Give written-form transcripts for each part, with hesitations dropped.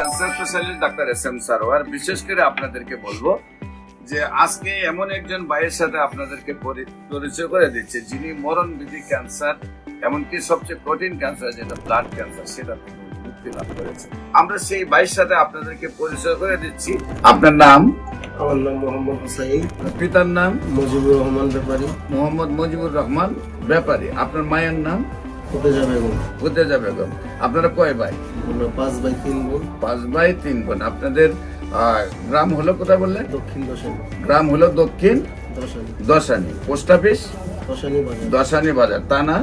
Cancer specialist doctor SM. Sarwar. বিশেষ করে আপনাদেরকে বলবো যে আজকে এমন একজন ভাইয়ের সাথে আপনাদেরকে পরিচয় করে দিচ্ছে যিনি মরণবিধি ক্যান্সার, এমনকি সবচেয়ে কঠিন ক্যান্সার যেটা ব্লাড ক্যান্সার, সেটা থেকে মুক্তি লাভ করেছে। আমরা সেই ভাইয়ের সাথে আপনাদেরকে পরিচয় করে দিচ্ছি। আপনার নাম? আমার নাম মোহাম্মদ হুসাইন। পিতার নাম? মুজিবুর রহমান ব্যাপারী। মোহাম্মদ মুজিবুর রহমান ব্যাপারী। আপনার মায়ের নাম? ফুতেজা বেগম। ফুতেজা বেগম। আপনারা কয় ভাই? আমরা 5 ভাই 3 বোন। 5 ভাই 3 বোন। আপনাদের গ্রাম হলো কোথায় বললেন? দক্ষিণ দশানি। গ্রাম হলো দক্ষিণ দশানি। দশানি। পোস্ট অফিস দশানি বাজার। দশানি বাজার, থানা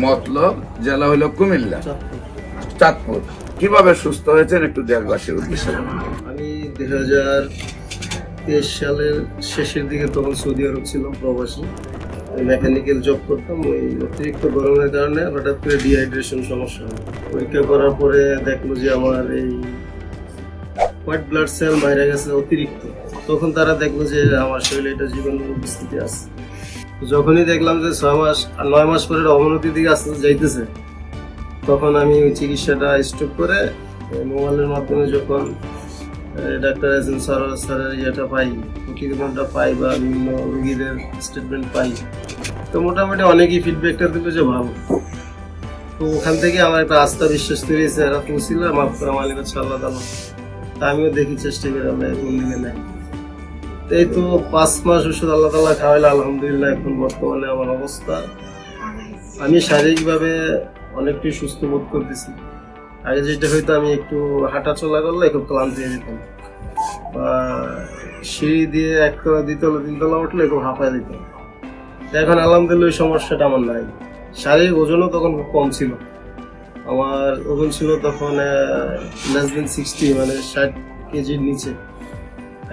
মতলব, জেলা হলো কুমিল্লা, চাঁদপুর। চাঁদপুর। কিভাবে সুস্থ হয়েছেন একটু দেশবাসীর উদ্দেশ্যে? আমি 2023 সালের শেষের দিকে তখন সৌদি আরব ছিলাম প্রবাসী। মেকানিক্যাল জব করতাম। ওই অতিরিক্ত গরমের কারণে হঠাৎ করে ডিহাইড্রেশন সমস্যা হয়। পরীক্ষা করার পরে দেখলো যে আমার এই হোয়াইট ব্লাড সেল বাইরে গেছে অতিরিক্ত। তখন তারা দেখলো যে আমার শরীরে এটা জীবাণুর উপস্থিতি আছে। যখনই দেখলাম যে 9 মাস পরে অবনতির দিকে আস্তে আস্তে যাইতেছে, তখন আমি ওই চিকিৎসাটা স্টপ করে মোবাইলের মাধ্যমে যখন ডাক্তার এস.এম. সারোয়ার স্যারের ইয়েটা পাই, প্রতিবেদনটা পাই বা বিভিন্ন রোগীদের স্টেটমেন্ট পাই, তো মোটামুটি অনেকেই ফিডব্যাকটা দিল যে ভালো। তো ওখান থেকে আমার একটা আস্থা বিশ্বাস তৈরি হয়েছে, এরা পৌঁছিল মাফ করা মালিক হচ্ছে আল্লাহ তাআলা। তা আমিও দেখি চেষ্টা করে আমরা কোন দিকে নেই। এই তো 5 মাস ওষুধ আল্লাহ তাআলা খাওয়াইলে আলহামদুলিল্লাহ এখন বর্তমানে আমার অবস্থা, আমি শারীরিকভাবে অনেকটাই সুস্থ বোধ করতেছি। আগে যেটা হয়তো আমি একটু হাঁটা চলা করলে খুব ক্লান্ত হয়ে যেতাম, বা সিঁড়ি দিয়ে 1 তলা 2 তলা 3 তলা উঠলে খুব হাঁপায় দিতাম। এখন আলহামদুলিল্লাহ ওই সমস্যাটা আমার নাই। শারীরিক ওজনও তখন খুব কম ছিল। আমার ওজন ছিল তখন less than 60, মানে 60 কেজির নিচে।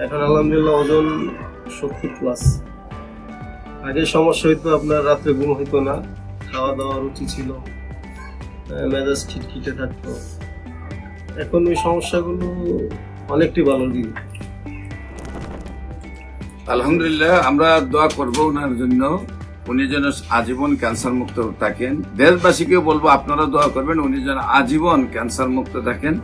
এখন আলহামদুলিল্লাহ ওজন 70+। আগে সমস্যা হইতো আপনার রাত্রে ঘুম হইতো না, খাওয়া দাওয়া রুচি ছিল, মেজাজ খিটখিটে থাকতো। এখন ওই সমস্যাগুলো অনেকটাই ভালো দিন। আলহামদুলিল্লাহ, আমরা দোয়া করবো ওনার জন্য, উনি যেন আজীবন ক্যান্সার মুক্ত থাকেন। দেশবাসীকেও বলবো আপনারা দোয়া করবেন উনি যেন আজীবন ক্যান্সার মুক্ত থাকেন।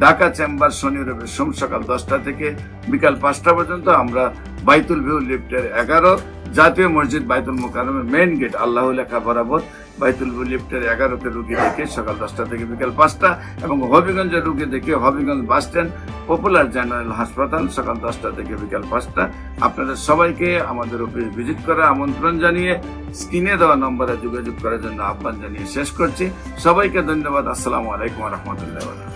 ঢাকা চেম্বার শনি রবি সোম সকাল 10টা থেকে বিকাল 5টা পর্যন্ত আমরা বাইতুল ভিউ লিফটের 11, জাতীয় মসজিদ বাইতুল মোকাররমের মেইন গেট আল্লাহ লেখা বরাবর বাইতুল ভিউ লিফটের 11তে রুগী দেখে সকাল 10টা থেকে বিকাল 5টা, এবং হবিগঞ্জের রুগী দেখে Habiganj bus stand popular general হাসপাতাল সকাল 10টা থেকে বিকাল 5টা। আপনাদের সবাইকে আমাদের অফিস ভিজিট করার আমন্ত্রণ জানিয়ে স্ক্রিনে দেওয়া নম্বরে যোগাযোগ করার জন্য আহ্বান জানিয়ে শেষ করছি। সবাইকে ধন্যবাদ। আসসালামু আলাইকুম ওয়া রাহমাতুল্লাহি ওয়া বারাকাতুহু।